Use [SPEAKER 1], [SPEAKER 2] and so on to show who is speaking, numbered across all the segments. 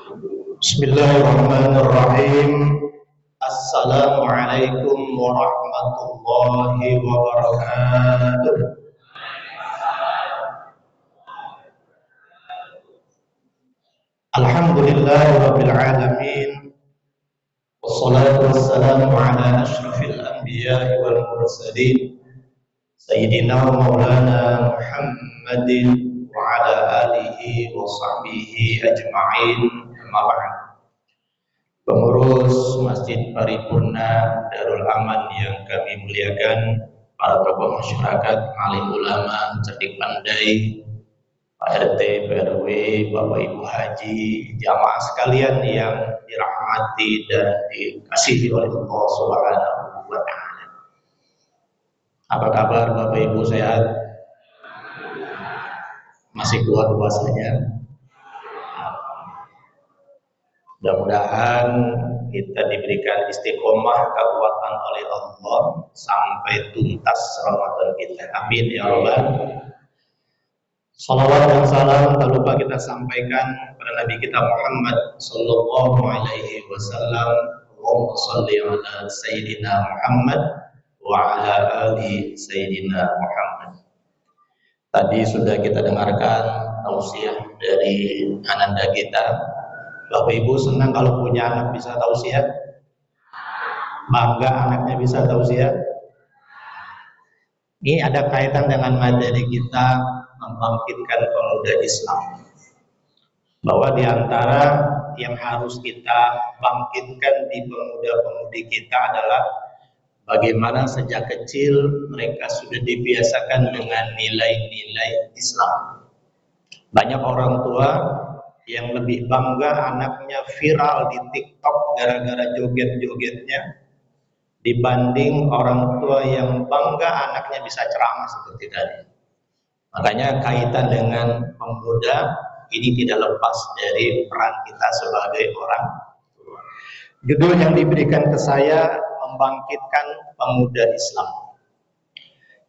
[SPEAKER 1] Bismillahirrahmanirrahim. Assalamualaikum warahmatullahi wabarakatuh. Alhamdulillahirabbil alamin. Wassalatu wassalamu ala asyrafil anbiya'i wal mursalin sayyidina wa maulana Muhammadin wa ala alihi wa sahbihi ajma'in. Amma ba'd. Pengurus Masjid Paripurna Darul Aman yang kami muliakan, para tokoh masyarakat, alim ulama, cerdik pandai, Pak RT, PRW, Bapak Ibu Haji, jamaah sekalian yang dirahmati dan dikasihi oleh Allah Subhanahu wa Ta'ala. Apa kabar Bapak Ibu, sehat? Masih kuat puasanya? Mudah-mudahan kita diberikan istiqomah kekuatan oleh Allah sampai tuntas Ramadan kita. Amin ya Rabbal. Salawat dan salam tak lupa kita sampaikan kepada Nabi kita Muhammad sallallahu alaihi wasallam. Allahumma shalli ala sayyidina Muhammad wa ala ali sayyidina Muhammad. Tadi sudah kita dengarkan tausiah dari ananda kita. Bapak Ibu senang kalau punya anak bisa tausiah? Bangga anaknya bisa tausiah? Ini ada kaitan dengan materi kita membangkitkan pemuda Islam. Bahwa di antara yang harus kita bangkitkan di pemuda-pemudi kita adalah bagaimana sejak kecil mereka sudah dibiasakan dengan nilai-nilai Islam. Banyak orang tua yang lebih bangga anaknya viral di TikTok gara-gara joget-jogetnya dibanding orang tua yang bangga anaknya bisa ceramah seperti tadi. Makanya kaitan dengan pemuda ini tidak lepas dari peran kita sebagai orang tua. Judul yang diberikan ke saya, membangkitkan pemuda Islam.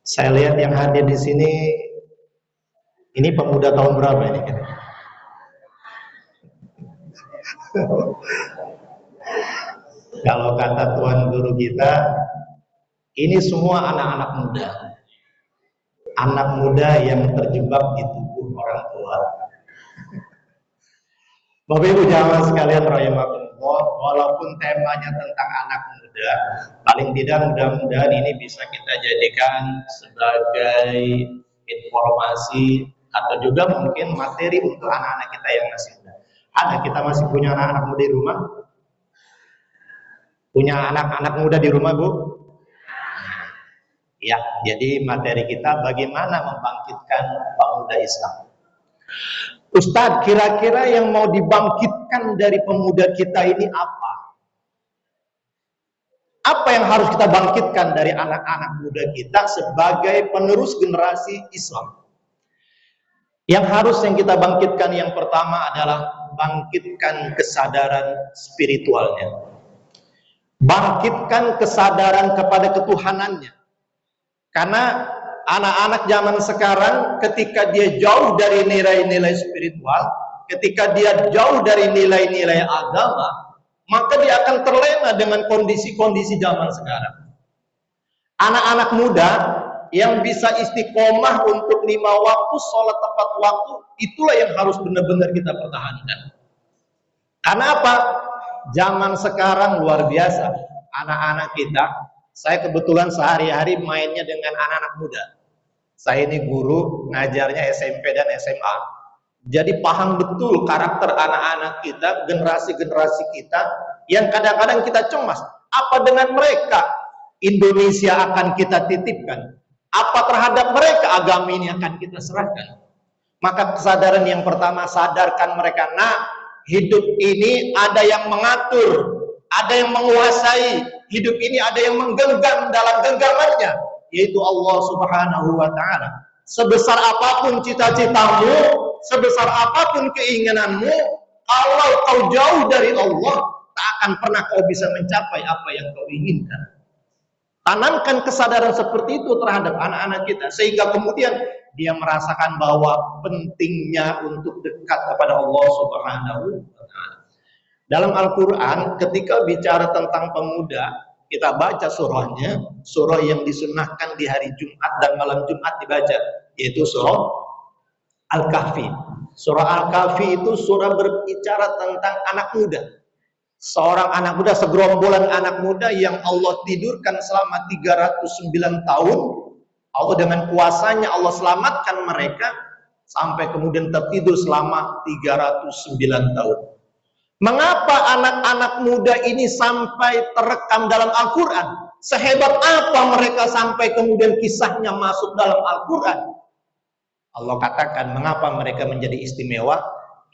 [SPEAKER 1] Saya lihat yang hadir di sini, ini pemuda tahun berapa ini kira-kira? Kalau kata Tuan Guru kita, ini semua anak-anak muda. Anak muda yang terjebak di tubuh orang tua. Bapak Ibu jamaah sekalian rahimakumullah, walaupun temanya tentang anak muda, paling tidak mudah-mudahan ini bisa kita jadikan sebagai informasi atau juga mungkin materi untuk anak-anak kita yang masih muda. Ada kita masih punya anak-anak muda di rumah? Punya anak-anak muda di rumah, Bu? Ya, jadi materi kita bagaimana membangkitkan pemuda Islam. Ustadz, kira-kira yang mau dibangkitkan dari pemuda kita ini apa? Apa yang harus kita bangkitkan dari anak-anak muda kita sebagai penerus generasi Islam? Yang kita bangkitkan yang pertama adalah bangkitkan kesadaran spiritualnya. Bangkitkan kesadaran kepada ketuhanannya. Karena anak-anak zaman sekarang ketika dia jauh dari nilai-nilai spiritual, ketika dia jauh dari nilai-nilai agama, maka dia akan terlena dengan kondisi-kondisi zaman sekarang. Anak-anak muda yang bisa istiqomah untuk 5 waktu, sholat tepat waktu, itulah yang harus benar-benar kita pertahankan. Karena apa? Zaman sekarang luar biasa. Anak-anak kita, saya kebetulan sehari-hari mainnya dengan anak-anak muda. Saya ini guru, ngajarnya SMP dan SMA. Jadi paham betul karakter anak-anak kita, generasi-generasi kita, yang kadang-kadang kita cemas. Apa dengan mereka Indonesia akan kita titipkan? Apa terhadap mereka agama ini akan kita serahkan? Maka kesadaran yang pertama, sadarkan mereka, nah, hidup ini ada yang mengatur, ada yang menguasai, hidup ini ada yang menggenggam dalam genggamannya, yaitu Allah Subhanahu wa Ta'ala. Sebesar apapun cita-citamu, sebesar apapun keinginanmu, kalau kau jauh dari Allah, tak akan pernah kau bisa mencapai apa yang kau inginkan. Tanamkan kesadaran seperti itu terhadap anak-anak kita, sehingga kemudian dia merasakan bahwa pentingnya untuk dekat kepada Allah Subhanahu wa Ta'ala. Dalam Al-Quran ketika bicara tentang pemuda, kita baca surahnya, surah yang disunnahkan di hari Jumat dan malam Jumat dibaca, yaitu surah Al-Kahfi. Surah Al-Kahfi itu surah berbicara tentang anak muda. Seorang anak muda, segerombolan anak muda yang Allah tidurkan selama 309 tahun. Allah dengan kuasanya Allah selamatkan mereka sampai kemudian tertidur selama 309 tahun. Mengapa anak-anak muda ini sampai terekam dalam Al-Quran? Sehebat apa mereka sampai kemudian kisahnya masuk dalam Al-Quran? Allah katakan mengapa mereka menjadi istimewa?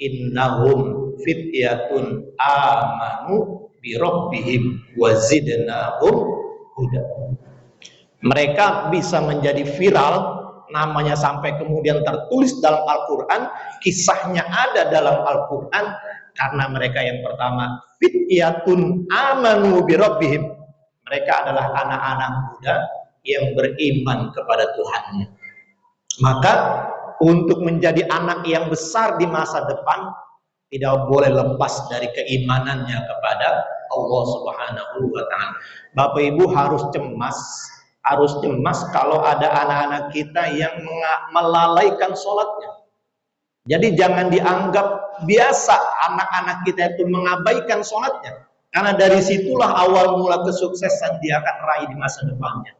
[SPEAKER 1] Innahum fityatun amanu bi rabbihim wa zidnahum huda. Mereka bisa menjadi viral, namanya sampai kemudian tertulis dalam Al-Quran, kisahnya ada dalam Al-Quran, karena mereka yang pertama fityatun amanu bi rabbihim. Mereka adalah anak-anak muda yang beriman kepada Tuhannya. Maka untuk menjadi anak yang besar di masa depan tidak boleh lepas dari keimanannya kepada Allah Subhanahu wa taala. Bapak Ibu harus cemas kalau ada anak-anak kita yang melalaikan sholatnya. Jadi jangan dianggap biasa anak-anak kita itu mengabaikan sholatnya, karena dari situlah awal mula kesuksesan dia akan raih di masa depannya.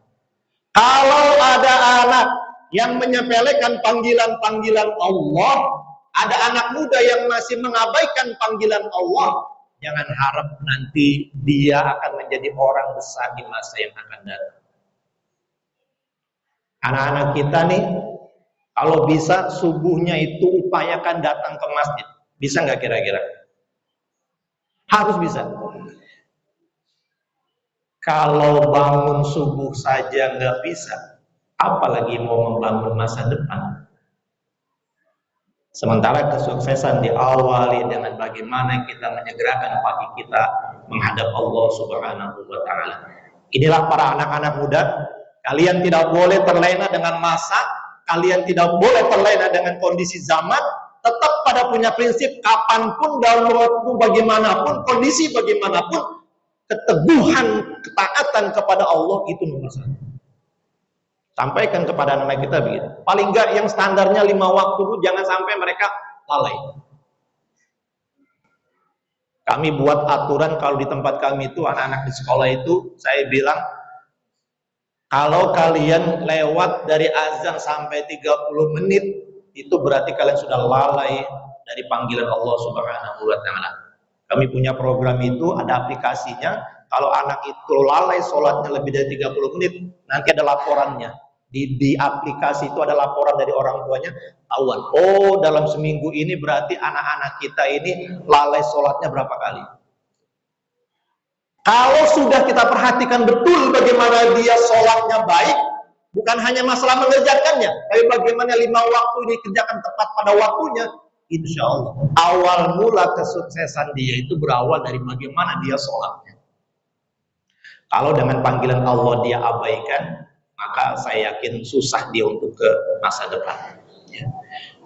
[SPEAKER 1] Kalau ada anak yang menyepelekan panggilan-panggilan Allah, ada anak muda yang masih mengabaikan panggilan Allah, jangan harap nanti dia akan menjadi orang besar di masa yang akan datang. Anak-anak kita nih, kalau bisa subuhnya itu upayakan datang ke masjid. Bisa nggak kira-kira? Harus bisa. Kalau bangun subuh saja nggak bisa, apalagi mau membangun masa depan. Sementara kesuksesan diawali dengan bagaimana kita menyegerakan pagi kita menghadap Allah Subhanahu wa taala. Inilah para anak-anak muda, kalian tidak boleh terlena dengan masa, kalian tidak boleh terlena dengan kondisi zaman, tetap pada punya prinsip kapanpun, dalam waktu bagaimanapun, kondisi bagaimanapun, keteguhan, ketaatan kepada Allah itu nomor satu. Sampaikan kepada anak kita begitu. Paling enggak yang standarnya 5 waktu itu jangan sampai mereka lalai. Kami buat aturan kalau di tempat kami itu anak-anak di sekolah itu, saya bilang kalau kalian lewat dari azan sampai 30 menit itu berarti kalian sudah lalai dari panggilan Allah Subhanahu wa taala. Kami punya program itu, ada aplikasinya. Kalau anak itu lalai sholatnya lebih dari 30 menit, nanti ada laporannya. Di aplikasi itu ada laporan dari orang tuanya, tahuan. Oh, dalam seminggu ini berarti anak-anak kita ini lalai sholatnya berapa kali. Kalau sudah kita perhatikan betul bagaimana dia sholatnya baik, bukan hanya masalah mengerjakannya, tapi bagaimana 5 waktu ini kerjakan tepat pada waktunya, insya Allah awal mula kesuksesan dia itu berawal dari bagaimana dia sholatnya. Kalau dengan panggilan Allah dia abaikan, maka saya yakin susah dia untuk ke masa depan.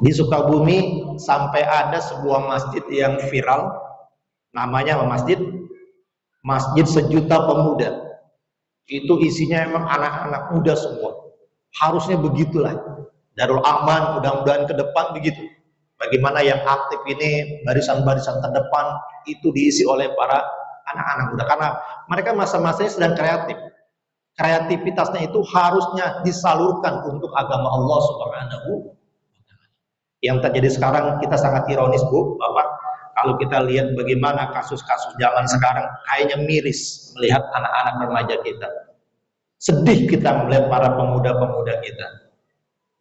[SPEAKER 1] Di Sukabumi sampai ada sebuah masjid yang viral, namanya Masjid Sejuta Pemuda. Itu isinya emang anak-anak muda semua. Harusnya begitulah. Darul Aman, mudah-mudahan ke depan begitu. Bagaimana yang aktif ini, barisan-barisan terdepan itu diisi oleh para anak-anak muda, karena mereka masa-masanya sedang kreatif. Kreativitasnya itu harusnya disalurkan untuk agama Allah Subhanahu. Yang terjadi sekarang kita sangat ironis, Bu, Bapak, kalau kita lihat bagaimana kasus-kasus zaman sekarang, kayaknya miris melihat anak-anak remaja kita. Sedih kita melihat para pemuda-pemuda kita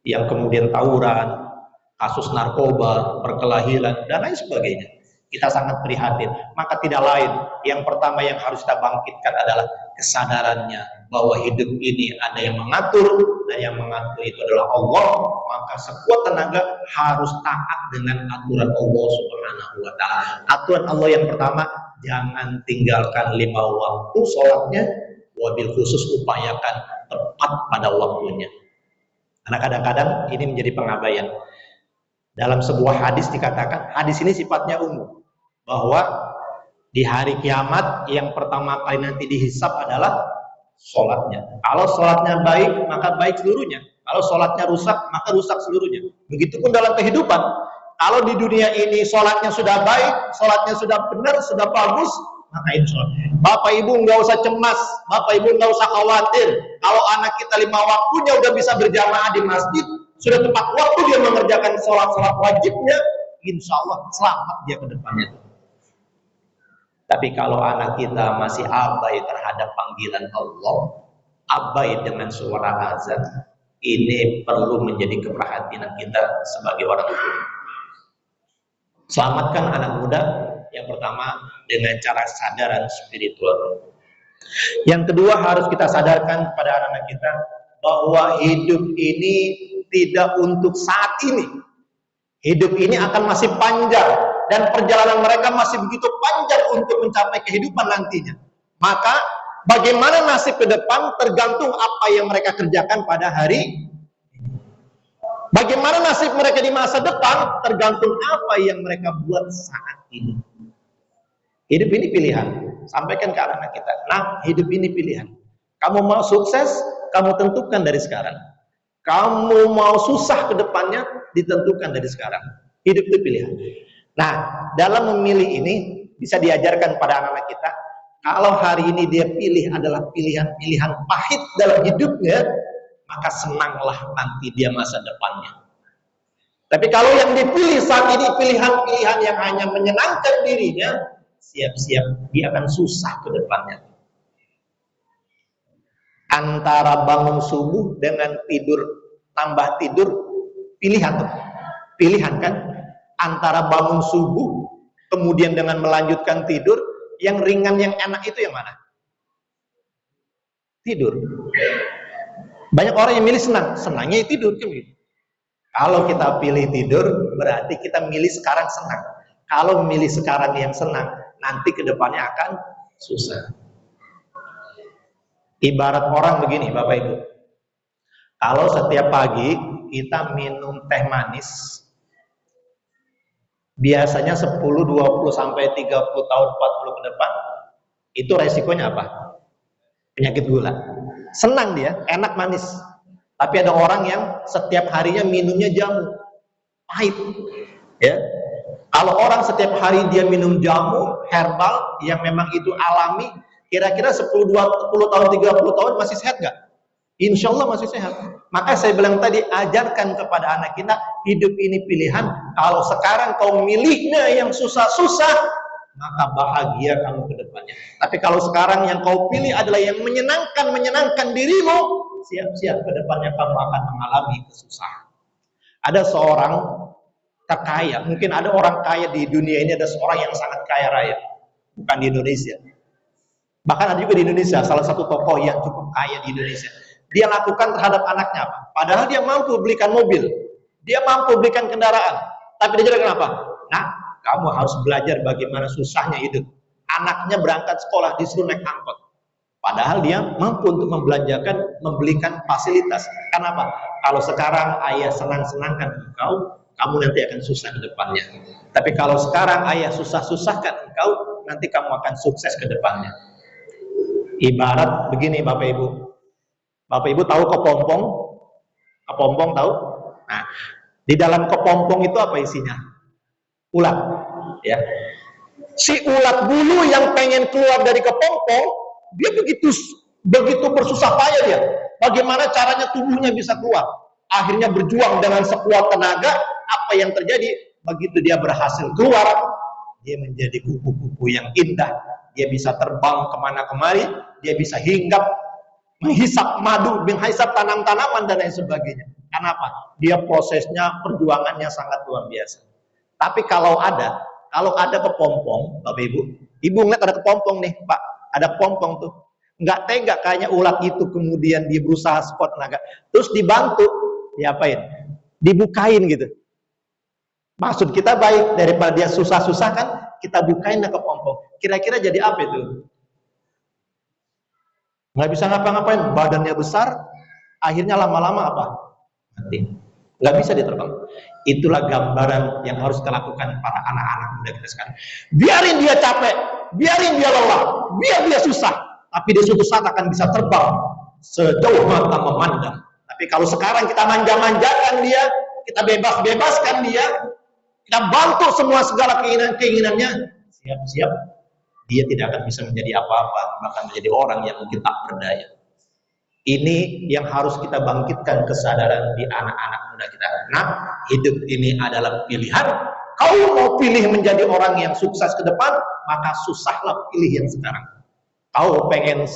[SPEAKER 1] yang kemudian tawuran, kasus narkoba, perkelahian, dan lain sebagainya. Kita sangat prihatin. Maka tidak lain, yang pertama yang harus kita bangkitkan adalah kesadarannya bahwa hidup ini ada yang mengatur, dan yang mengatur itu adalah Allah. Maka sekuat tenaga harus taat dengan aturan Allah Subhanahu wa taala. Aturan Allah yang pertama, jangan tinggalkan 5 waktu sholatnya, wabil khusus upayakan tepat pada waktunya. Karena kadang-kadang ini menjadi pengabaian. Dalam sebuah hadis dikatakan, hadis ini sifatnya umum, bahwa Di hari kiamat yang pertama kali nanti dihisap adalah sholatnya. Kalau sholatnya baik, maka baik seluruhnya. Kalau sholatnya rusak, maka rusak seluruhnya. Begitupun dalam kehidupan. Kalau di dunia ini sholatnya sudah baik, sholatnya sudah benar, sudah bagus, maka insya Allah. Bapak Ibu nggak usah cemas, Bapak Ibu nggak usah khawatir. Kalau anak kita 5 waktunya udah bisa berjamaah di masjid, sudah tepat waktu dia mengerjakan sholat-sholat wajibnya, insya Allah selamat dia ke depannya. Tapi kalau anak kita masih abai terhadap panggilan Allah, abai dengan suara azan, ini perlu menjadi keperhatian kita sebagai orang tua. Selamatkan anak muda yang pertama dengan cara kesadaran spiritual. Yang kedua harus kita sadarkan pada anak-anak kita bahwa hidup ini tidak untuk saat ini. Hidup ini akan masih panjang dan perjalanan mereka masih begitu panjang untuk mencapai kehidupan nantinya. Maka bagaimana nasib ke depan tergantung apa yang mereka kerjakan pada hari. Bagaimana nasib mereka di masa depan tergantung apa yang mereka buat saat ini. Hidup ini pilihan. Sampaikan ke anak-anak kita. Nah, hidup ini pilihan. Kamu mau sukses, kamu tentukan dari sekarang. Kamu mau susah ke depannya, ditentukan dari sekarang. Hidup itu pilihan. Nah, dalam memilih ini bisa diajarkan pada anak-anak kita. Kalau hari ini dia pilih adalah pilihan-pilihan pahit dalam hidupnya, maka senanglah nanti dia masa depannya. Tapi kalau yang dipilih saat ini pilihan-pilihan yang hanya menyenangkan dirinya, siap-siap dia akan susah ke depannya. Antara bangun subuh dengan tidur, tambah tidur, pilihan tuh. Pilihan kan? Antara bangun subuh, kemudian dengan melanjutkan tidur, yang ringan, yang enak itu yang mana? Tidur. Banyak orang yang milih senang, senangnya tidur. Kalau kita pilih tidur, berarti kita milih sekarang senang. Kalau milih sekarang yang senang, nanti kedepannya akan susah. Ibarat orang begini, Bapak Ibu. Kalau setiap pagi kita minum teh manis, biasanya 10, 20, sampai 30 tahun, 40 ke depan, itu resikonya apa? Penyakit gula. Senang dia, enak manis. Tapi ada orang yang setiap harinya minumnya jamu, pahit. Ya. Kalau orang setiap hari dia minum jamu herbal yang memang itu alami, kira-kira 10, 20 tahun, 30 tahun masih sehat nggak? Insya Allah masih sehat. Maka saya bilang tadi, ajarkan kepada anak kita, hidup ini pilihan. Kalau sekarang kau milihnya yang susah-susah, maka bahagia kamu ke depannya. Tapi kalau sekarang yang kau pilih adalah yang menyenangkan dirimu, siap-siap ke depannya kamu akan mengalami kesusahan. Ada seorang terkaya, mungkin ada orang kaya di dunia ini, ada seorang yang sangat kaya raya, bukan di Indonesia. Bahkan ada juga di Indonesia, salah satu tokoh yang cukup kaya di Indonesia. Dia lakukan terhadap anaknya apa? Padahal dia mampu belikan mobil, dia mampu belikan kendaraan, tapi dia bilang apa? Nah, kamu harus belajar bagaimana susahnya hidup. Anaknya berangkat sekolah disuruh naik angkot, padahal dia mampu untuk membelanjakan, membelikan fasilitas. Kenapa? Kalau sekarang ayah senang-senangkan engkau, kamu nanti akan susah ke depannya. Tapi kalau sekarang ayah susah-susahkan engkau, nanti kamu akan sukses ke depannya. Ibarat begini Bapak Ibu. Bapak Ibu tahu kepompong? Kepompong tahu? Nah, di dalam kepompong itu apa isinya? Ulat. Ya. Si ulat bulu yang pengen keluar dari kepompong, dia begitu bersusah payah dia. Bagaimana caranya tubuhnya bisa keluar? Akhirnya berjuang dengan sekuat tenaga. Apa yang terjadi? Begitu dia berhasil keluar, dia menjadi kupu-kupu yang indah. Dia bisa terbang kemana-kemari, dia bisa hinggap, menghisap madu, menghisap tanam-tanaman dan lain sebagainya. Kenapa? Dia prosesnya, perjuangannya sangat luar biasa. Tapi kalau ada kepompong, Bapak Ibu, Ibu ngeliat ada kepompong nih, Pak, ada kepompong tuh, nggak tega kayaknya ulat itu, kemudian dia berusaha sekuat tenaga, terus dibantu, diapain? Dibukain gitu. Maksud kita baik, daripada dia susah-susah kan, kita bukain ke kepompong. Kira-kira jadi apa itu? Nggak bisa ngapa-ngapain, badannya besar, akhirnya lama-lama apa? Mati. Nggak bisa diterbang. Itulah gambaran yang harus kita lakukan para anak-anak muda kita sekarang. Biarin dia capek, biarin dia lelah, biar dia susah, tapi dia suatu saat akan bisa terbang sejauh mata memandang. Tapi kalau sekarang kita manja-manjakan dia, kita bebas-bebaskan dia, kita bantu semua segala keinginan-keinginannya, siap-siap dia tidak akan bisa menjadi apa-apa, bahkan menjadi orang yang mungkin tak berdaya. Ini yang harus kita bangkitkan kesadaran di anak-anak muda kita. Nah, hidup ini adalah pilihan. Kau mau pilih menjadi orang yang sukses ke depan, maka susahlah pilih yang sekarang. Kau pengen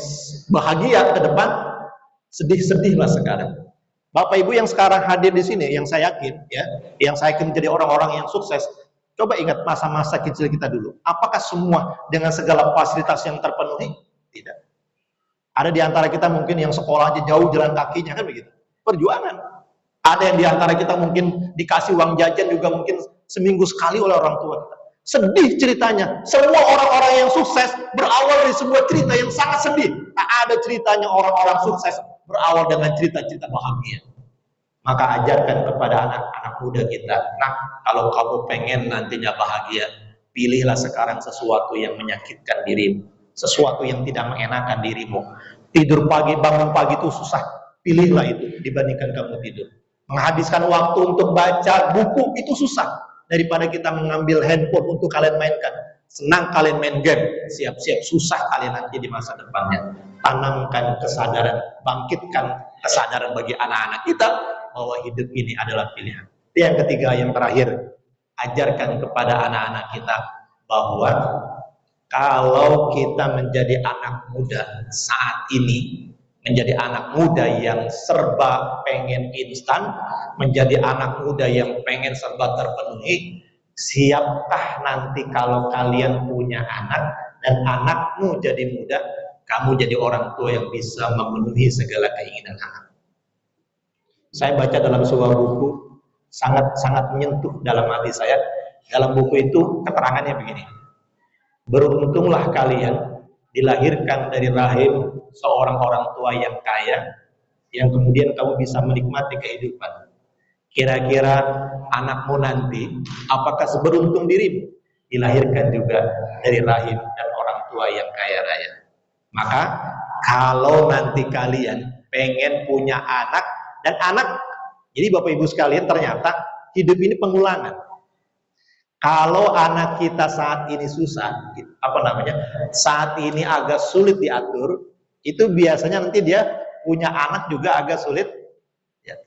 [SPEAKER 1] bahagia ke depan, sedih-sedihlah sekarang. Bapak Ibu yang sekarang hadir di sini, yang saya yakin, ya, yang saya yakin menjadi orang-orang yang sukses. Coba ingat masa-masa kecil kita dulu. Apakah semua dengan segala fasilitas yang terpenuhi? Tidak. Ada di antara kita mungkin yang sekolah aja jauh jalan kakinya, kan begitu. Perjuangan. Ada yang di antara kita mungkin dikasih uang jajan juga mungkin seminggu sekali oleh orang tua kita. Sedih ceritanya. Semua orang-orang yang sukses berawal dari sebuah cerita yang sangat sedih. Tak ada ceritanya orang-orang sukses berawal dengan cerita-cerita bahagia. Maka ajarkan kepada anak-anak muda kita, nah, kalau kamu pengen nantinya bahagia, pilihlah sekarang sesuatu yang menyakitkan dirimu, sesuatu yang tidak mengenakan dirimu. Tidur pagi, bangun pagi itu susah, pilihlah itu dibandingkan kamu tidur. Menghabiskan waktu untuk baca buku itu susah, daripada kita mengambil handphone untuk kalian mainkan. Senang kalian main game, siap-siap susah kalian nanti di masa depannya. Tanamkan kesadaran, bangkitkan kesadaran bagi anak-anak kita bahwa hidup ini adalah pilihan. Yang ketiga, yang terakhir, ajarkan kepada anak-anak kita bahwa kalau kita menjadi anak muda saat ini, menjadi anak muda yang serba pengen instan, menjadi anak muda yang pengen serba terpenuhi, siapkah nanti kalau kalian punya anak dan anakmu jadi muda, kamu jadi orang tua yang bisa memenuhi segala keinginan anak. Saya baca dalam sebuah buku, sangat menyentuh dalam hati saya. Dalam buku itu keterangannya begini: beruntunglah kalian dilahirkan dari rahim seorang orang tua yang kaya, yang kemudian kamu bisa menikmati kehidupan. Kira-kira anakmu nanti apakah seberuntung dirimu dilahirkan juga dari rahim dan orang tua yang kaya raya? Maka kalau nanti kalian pengen punya anak, dan anak, jadi Bapak Ibu sekalian, ternyata hidup ini pengulangan. Kalau anak kita saat ini susah, saat ini agak sulit diatur, itu biasanya nanti dia punya anak juga agak sulit. Ya.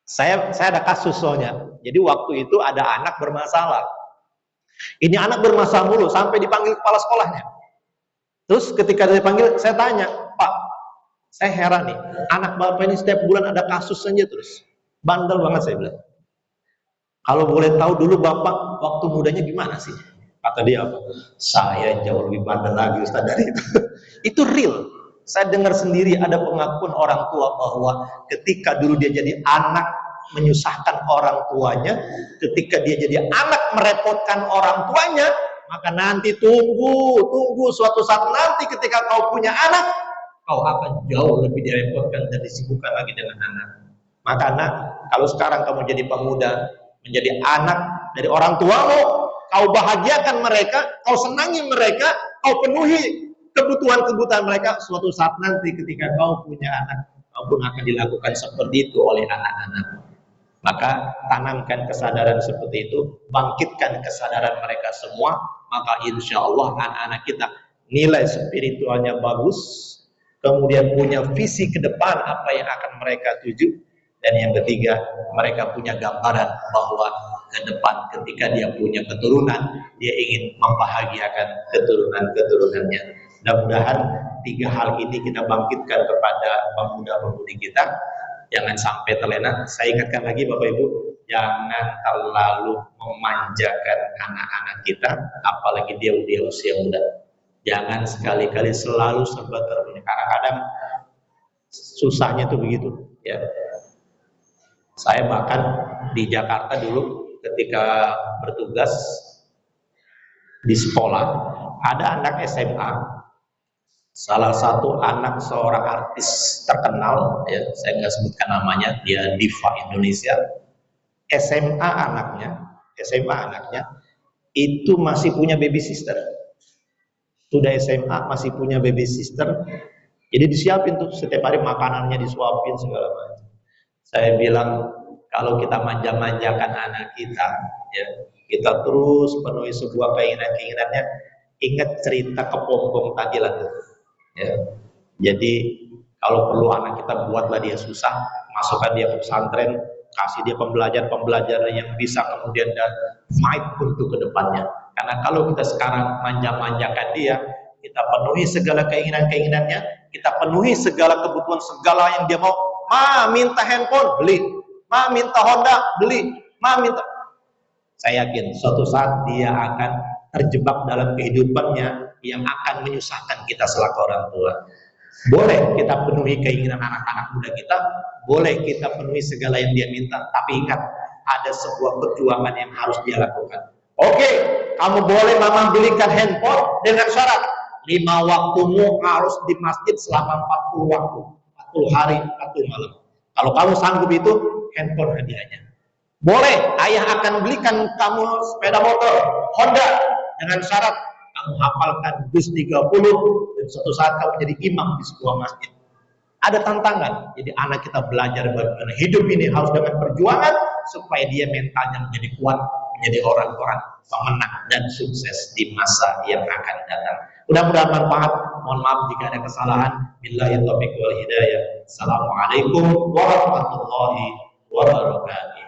[SPEAKER 1] Saya ada kasus soalnya. Jadi waktu itu ada anak bermasalah. Ini anak bermasalah mulu sampai dipanggil kepala sekolahnya. Terus ketika dia dipanggil, saya tanya, Pak, saya heran nih, anak bapak ini setiap bulan ada kasus saja terus. Bandel banget, saya bilang. Kalau boleh tahu dulu bapak waktu mudanya gimana sih? Kata dia apa? Saya jauh lebih bandel lagi Ustaz dari itu. Itu real. Saya dengar sendiri ada pengakuan orang tua bahwa ketika dulu dia jadi anak menyusahkan orang tuanya, ketika dia jadi anak merepotkan orang tuanya, maka nanti tunggu suatu saat nanti ketika kau punya anak, kau akan jauh lebih direpotkan dan disibukkan lagi dengan anak. Maka nak, kalau sekarang kamu jadi pemuda, menjadi anak dari orang tuamu, kau bahagiakan mereka, kau senangi mereka, kau penuhi kebutuhan-kebutuhan mereka. Suatu saat nanti ketika kau punya anak, kau pun akan dilakukan seperti itu oleh anak-anak. Maka tanamkan kesadaran seperti itu, bangkitkan kesadaran mereka semua, maka insya Allah anak-anak kita nilai spiritualnya bagus, kemudian punya visi ke depan apa yang akan mereka tuju, dan yang ketiga, mereka punya gambaran bahwa ke depan ketika dia punya keturunan, dia ingin membahagiakan keturunan-keturunannya. Mudah-mudahan 3 hal ini kita bangkitkan kepada pemuda-pemudi kita. Jangan sampai terlena. Saya ingatkan lagi Bapak Ibu, jangan terlalu memanjakan anak-anak kita, apalagi dia usia muda. Jangan sekali-kali selalu serba terpenuhi. Kadang-kadang susahnya tuh begitu, ya. Saya bahkan di Jakarta dulu ketika bertugas di sekolah, ada anak SMA, salah satu anak seorang artis terkenal, ya, saya nggak sebutkan namanya, dia diva Indonesia. SMA anaknya itu masih punya baby sister. sudah SMA masih punya baby sister, jadi disiapin tuh setiap hari makanannya disuapin segala macam. Saya bilang kalau kita manja-manjakan anak kita, ya, kita terus penuhi sebuah keinginan-keinginannya. Ingat cerita kepompong tadi lah tuh. Ya. Jadi kalau perlu anak kita buatlah dia susah, masukkan dia ke pesantren, kasih dia pembelajaran yang bisa kemudian dan fight untuk kedepannya. Karena kalau kita sekarang manja-manjakan dia, kita penuhi segala keinginan-keinginannya, kita penuhi segala kebutuhan, segala yang dia mau. Ma minta handphone, beli. Ma minta Honda, beli. Ma minta. Saya yakin suatu saat dia akan terjebak dalam kehidupannya yang akan menyusahkan kita selaku orang tua. Boleh kita penuhi keinginan anak-anak muda kita, boleh kita penuhi segala yang dia minta, tapi ingat, ada sebuah perjuangan yang harus dia lakukan. Oke, kamu boleh mama belikan handphone dengan syarat 5 waktumu harus di masjid selama 40 waktu, 40 hari, 40 malam. Kalau kamu sanggup itu, handphone hadiahnya. Boleh, ayah akan belikan kamu sepeda motor Honda dengan syarat kamu hafalkan juz 30 dan suatu saat kamu jadi imam di sebuah masjid. Ada tantangan, jadi anak kita belajar bagaimana hidup ini harus dengan perjuangan supaya dia mentalnya menjadi kuat, menjadi orang-orang pemenang dan sukses di masa yang akan datang. Mudah-mudahan manfaat. Mohon maaf jika ada kesalahan. Billahi taufiq wal hidayah. Assalamualaikum warahmatullahi wabarakatuh.